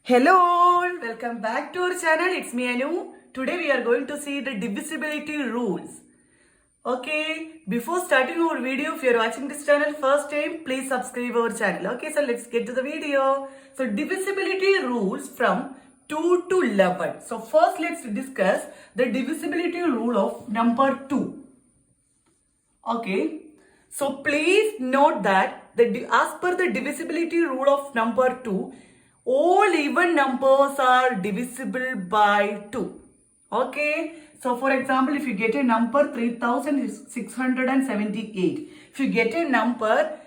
Hello all, welcome back to our channel. It's me Anu. Today we are going to see the divisibility rules. Okay, before starting our video, if you are watching this channel first time, please subscribe our channel. Okay, so let's get to the video. So divisibility rules from 2 to 11. So first let's discuss the divisibility rule of number 2. Okay, so please note that as per the divisibility rule of number 2, all even numbers are divisible by 2. Okay, so for example, if you get a number 3678, if you get a number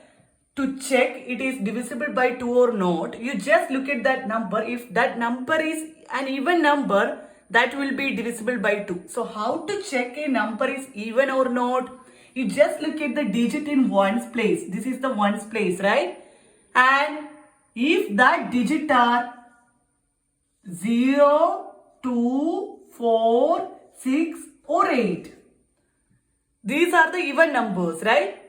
to check it is divisible by 2 or not, you just look at that number. If that number is an even number, that will be divisible by 2. So how to check a number is even or not? You just look at the digit in ones place. This is the ones place, right? And if that digit are 0, 2, 4, 6 or 8. These are the even numbers, right?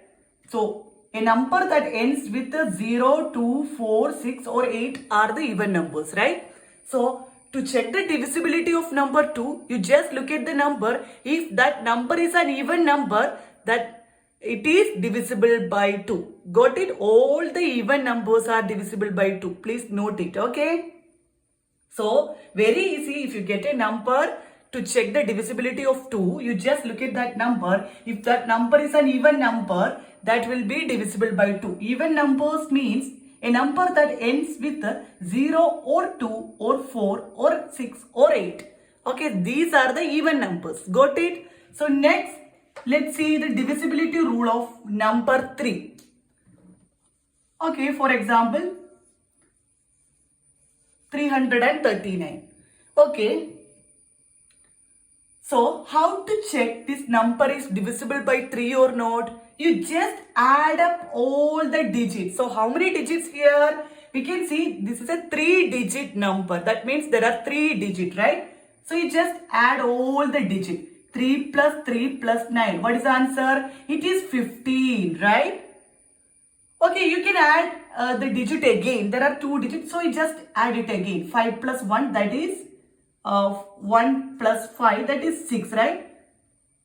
So a number that ends with a 0, 2, 4, 6 or 8 are the even numbers, right? So to check the divisibility of number 2, you just look at the number. If that number is an even number, that it is divisible by 2. Got it? All the even numbers are divisible by 2. Please note it, okay? So, very easy. If you get a number to check the divisibility of 2, you just look at that number. If that number is an even number, that will be divisible by 2. Even numbers means a number that ends with 0 or 2 or 4 or 6 or 8. Okay, these are the even numbers. Got it? So, next, let's see the divisibility rule of number 3. Okay, for example, 339. Okay. So, how to check this number is divisible by 3 or not? You just add up all the digits. So, how many digits here? We can see this is a 3-digit number. That means there are 3 digits, right? So, you just add all the digits. 3 plus 3 plus 9. What is the answer? It is 15, right? Okay, you can add the digit again. There are 2 digits, so you just add it again. 5 plus 1, that is 1 plus 5, that is 6, right?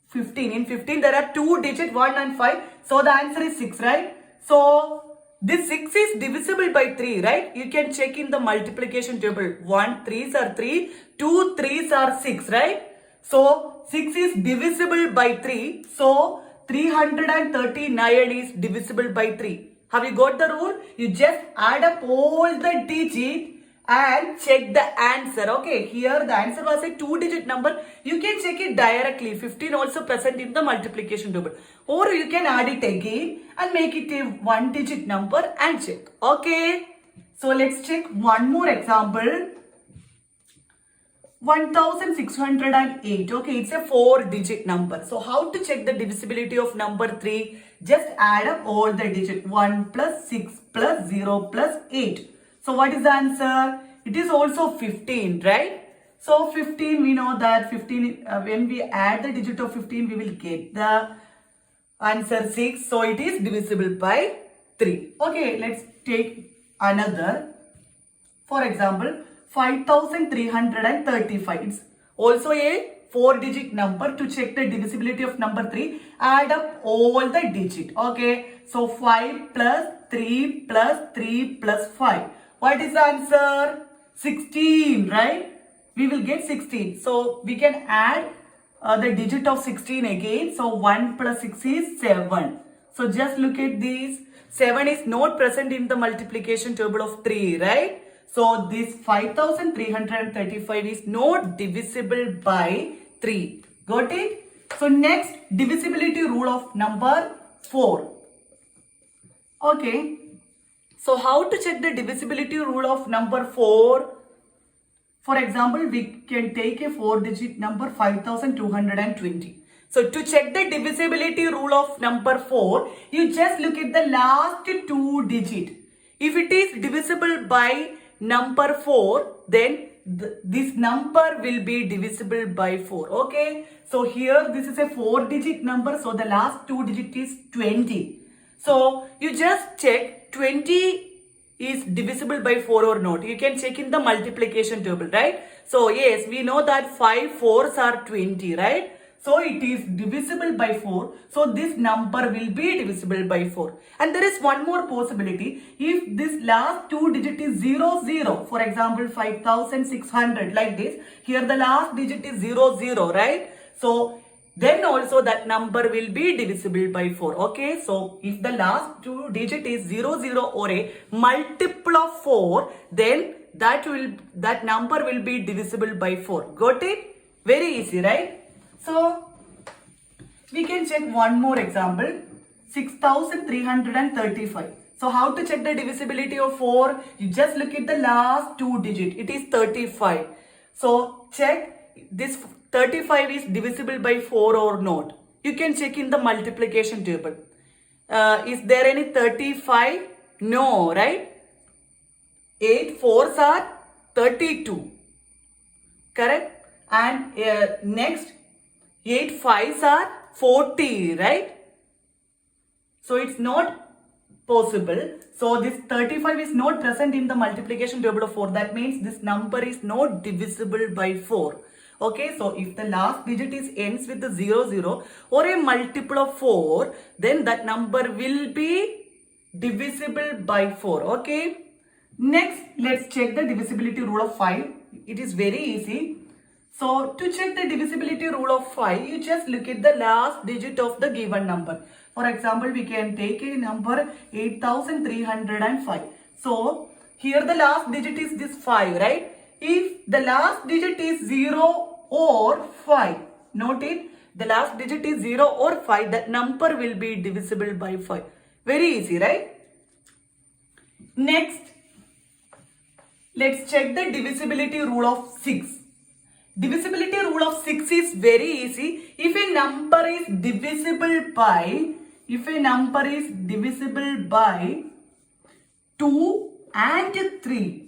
15. In 15, there are 2 digits, 1 and 5. So the answer is 6, right? So this 6 is divisible by 3, right? You can check in the multiplication table. 1 3s are 3, 2 3s are 6, right? So 6 is divisible by 3. So 339 is divisible by 3. Have you got the rule? You just add up all the digits and check the answer. Okay, here the answer was a 2-digit number. You can check it directly. 15 also present in the multiplication table. Or you can add it again and make it a 1-digit number and check. Okay, so let's check one more example. 1608. Okay, it's a 4-digit number. So how to check the divisibility of number 3? Just add up all the digits. 1 plus 6 plus 0 plus 8. So what is the answer? It is also 15, right? So 15, we know that 15, when we add the digit of 15, we will get the answer 6. So it is divisible by 3. Okay, let's take another. For example, 5335. It's also a 4-digit number. To check the divisibility of number 3, add up all the digits. Okay, so 5 plus 3 plus 3 plus 5. What is the answer? 16, right? We will get 16. So we can add the digit of 16 again. So 1 plus 6 is 7. So just look at this. 7 is not present in the multiplication table of 3, right? So this 5335 is not divisible by 3. Got it? So next, divisibility rule of number 4. Okay. So how to check the divisibility rule of number 4? For example, we can take a 4-digit number 5220. So to check the divisibility rule of number 4, you just look at the last 2 digits. If it is divisible by number 4, then this number will be divisible by 4. Okay, so here this is a 4-digit number, so the last 2 digit is 20. So you just check 20 is divisible by 4 or not. You can check in the multiplication table, right? So yes, we know that 5 fours are 20, right? So it is divisible by 4. So this number will be divisible by 4. And there is one more possibility. If this last two digit is 0, 0, for example 5600 like this, here the last digit is 0, 0, right? So then also that number will be divisible by 4. Okay, so if the last two digit is 0, 0 or a multiple of 4, then that number will be divisible by 4. Got it? Very easy, right? So we can check one more example. 6335. So how to check the divisibility of 4? You just look at the last two digit. It is 35. So check this 35 is divisible by 4 or not. You can check in the multiplication table. Is there any 35? No, right? 8 fours are 32. Correct? And next 8 fives are 40, right? So it's not possible. So this 35 is not present in the multiplication table of 4. That means this number is not divisible by 4. Okay, so if the last digit is ends with the 0, 0 or a multiple of 4, then that number will be divisible by 4. Okay. Next, let's check the divisibility rule of 5. It is very easy. So to check the divisibility rule of 5, you just look at the last digit of the given number. For example, we can take a number 8305. So here the last digit is this 5, right? If the last digit is 0 or 5, note it, the last digit is 0 or 5, that number will be divisible by 5. Very easy, right? Next, let's check the divisibility rule of 6. Divisibility rule of 6 is very easy. If a number is divisible by 2 and 3,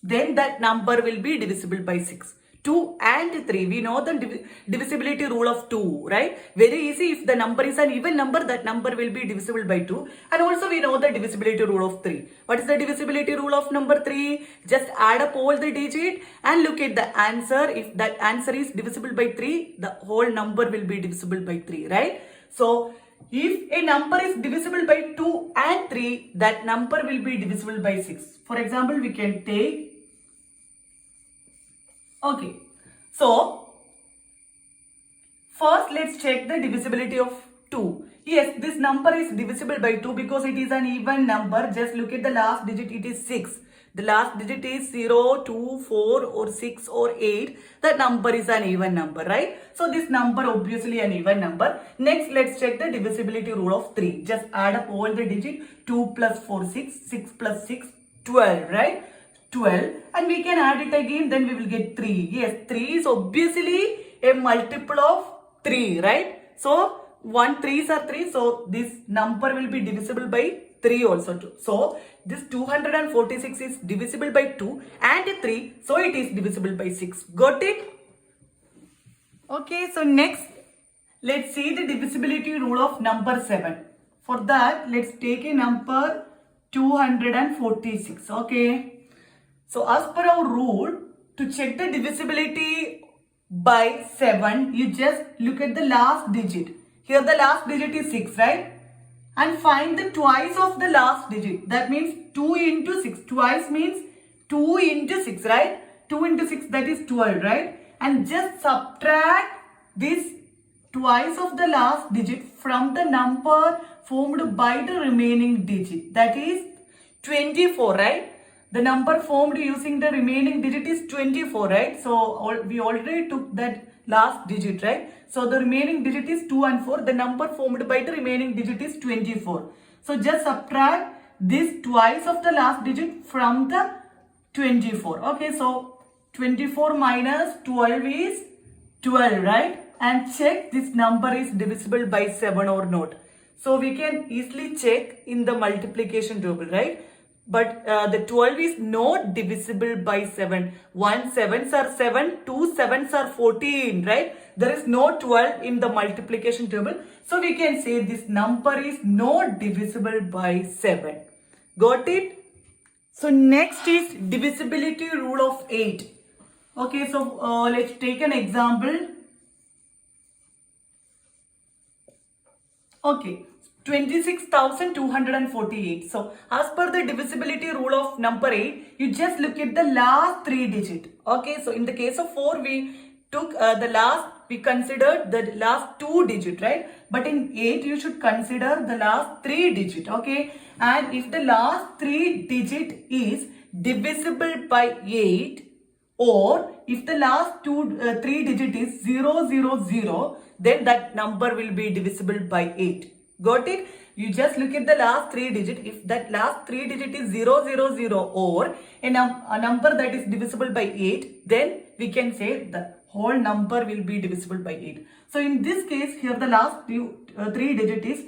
then that number will be divisible by 6. 2 and 3, we know the divisibility rule of 2, right? Very easy. If the number is an even number, that number will be divisible by 2. And also we know the divisibility rule of 3. What is the divisibility rule of number 3? Just add up all the digits and look at the answer. If that answer is divisible by 3, the whole number will be divisible by 3, right? So if a number is divisible by 2 and 3, that number will be divisible by 6. For example, we can take, okay, so first let's check the divisibility of 2. Yes, this number is divisible by 2 because it is an even number. Just look at the last digit, it is 6. The last digit is 0, 2, 4 or 6 or 8. That number is an even number, right? So this number obviously an even number. Next, let's check the divisibility rule of 3. Just add up all the digits. 2 plus 4, 6. 6 plus 6, 12, right? 12. And we can add it again, then we will get 3. Yes, 3 is obviously a multiple of 3, right? So 1 3s are 3. So this number will be divisible by 3 also too. So this 246 is divisible by 2 and 3. So it is divisible by 6. Got it? Okay, so next let's see the divisibility rule of number 7. For that, let's take a number 246. Okay. So as per our rule, to check the divisibility by 7, you just look at the last digit. Here the last digit is 6, right? And find the twice of the last digit. That means 2 into 6. Twice means 2 into 6, right? 2 into 6, that is 12, right? And just subtract this twice of the last digit from the number formed by the remaining digit. That is 24, right? The number formed using the remaining digit is 24, right? So we already took that last digit, right? So the remaining digit is 2 and 4. The number formed by the remaining digit is 24. So just subtract this twice of the last digit from the 24. Okay, so 24 minus 12 is 12, right? And check this number is divisible by 7 or not. So we can easily check in the multiplication table, right? But the 12 is not divisible by 7. 1 7s are 7, 2 7s are 14, right? There is no 12 in the multiplication table. So we can say this number is not divisible by 7. Got it? So next is divisibility rule of 8. Okay, so let's take an example. Okay, 26,248. So as per the divisibility rule of number 8, you just look at the last 3 digit. Okay, so in the case of 4, we took we considered the last 2 digit, right? But in 8, you should consider the last 3 digit. Okay, and if the last 3 digit is divisible by 8, or if the last 3 digit is 000, then that number will be divisible by 8. Got it? You just look at the last 3 digit. If that last 3 digit is 000 or a number that is divisible by 8, then we can say the whole number will be divisible by 8. So in this case, here the last 3 digit is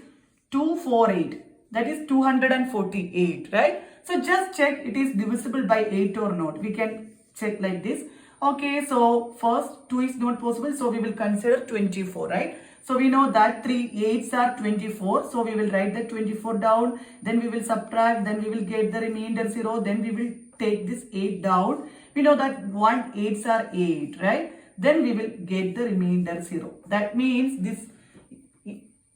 248. That is 248, right? So just check it is divisible by 8 or not. We can check like this. Okay, so first 2 is not possible, so we will consider 24, right? So we know that 3 8s are 24, so we will write the 24 down, then we will subtract, then we will get the remainder 0, then we will take this 8 down. We know that 1 8s are 8, right? Then we will get the remainder 0. That means this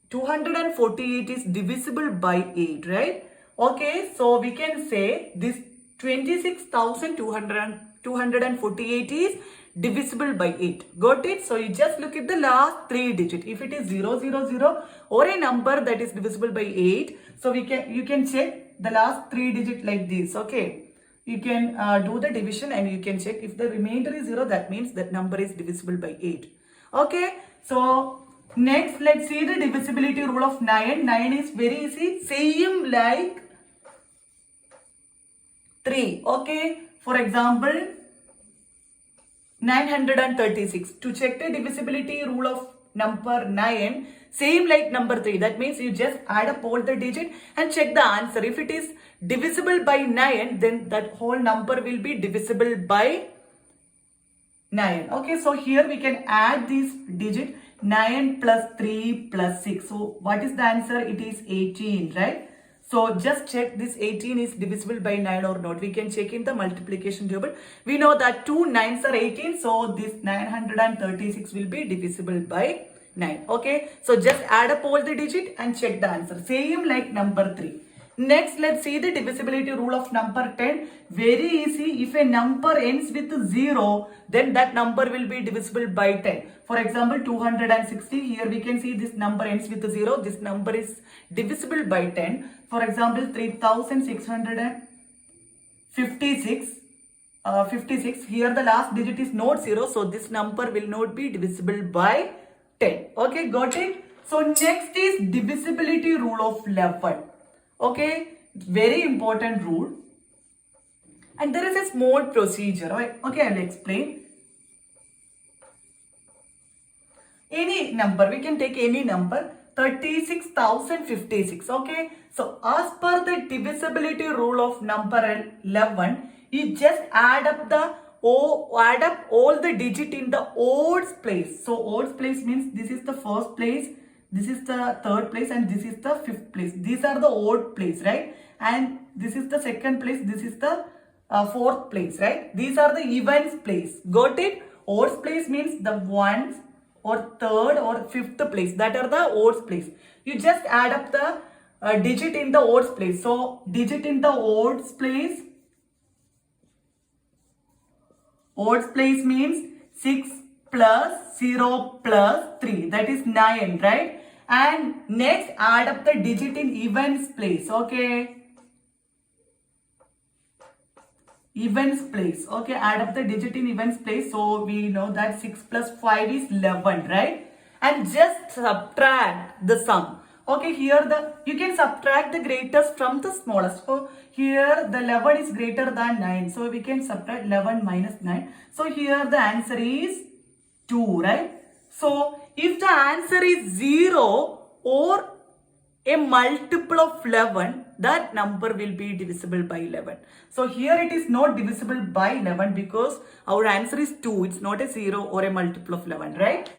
248 is divisible by 8, right? Okay, so we can say this 26,248 is divisible by 8. Got it? So you just look at the last 3 digit. If it is 000 or a number that is divisible by 8, so you can check the last 3 digit like this. Okay, you can do the division and you can check if the remainder is 0, that means that number is divisible by 8. Okay, so next let's see the divisibility rule of 9. 9 is very easy, same like 3. Okay, for example 936. To check the divisibility rule of number 9, same like number 3. That means you just add up all the digit and check the answer. If it is divisible by 9, then that whole number will be divisible by 9. Okay, so here we can add this digit 9 plus 3 plus 6. So what is the answer? It is 18, right? So just check this 18 is divisible by 9 or not. We can check in the multiplication table. We know that 2 9s are 18. So this 936 will be divisible by 9. Okay. So just add up all the digit and check the answer. Same like number 3. Next, let's see the divisibility rule of number 10. Very easy. If a number ends with 0, then that number will be divisible by 10. For example, 260. Here we can see this number ends with 0. This number is divisible by 10. For example, 3656. 56. Here the last digit is not 0. So this number will not be divisible by 10. Okay, got it? So next is divisibility rule of 11. Okay, very important rule. And there is a small procedure. Right? Okay, I will explain. Any number, we can take any number, 36,056. Okay, so as per the divisibility rule of number 11, you just add up all the digit in the odds place. So odds place means this is the first place, this is the third place, and this is the fifth place. These are the odd place, right? And this is the second place, this is the fourth place, right? These are the evens place. Got it? Odds place means the ones or third or fifth place. That are the odds place. You just add up the digit in the odds place. So digit in the odds place. Odds place means 6 plus 0 plus 3. That is 9, right? And next add up the digit in evens place. Okay. Evens place. Okay, add up the digit in evens place. So we know that 6 plus 5 is 11, right? And just subtract the sum. Okay, here you can subtract the greatest from the smallest. So here the 11 is greater than 9. So we can subtract 11 minus 9. So here the answer is 2, right? So if the answer is 0 or a multiple of 11, that number will be divisible by 11. So here it is not divisible by 11 because our answer is 2. It's not a 0 or a multiple of 11, right?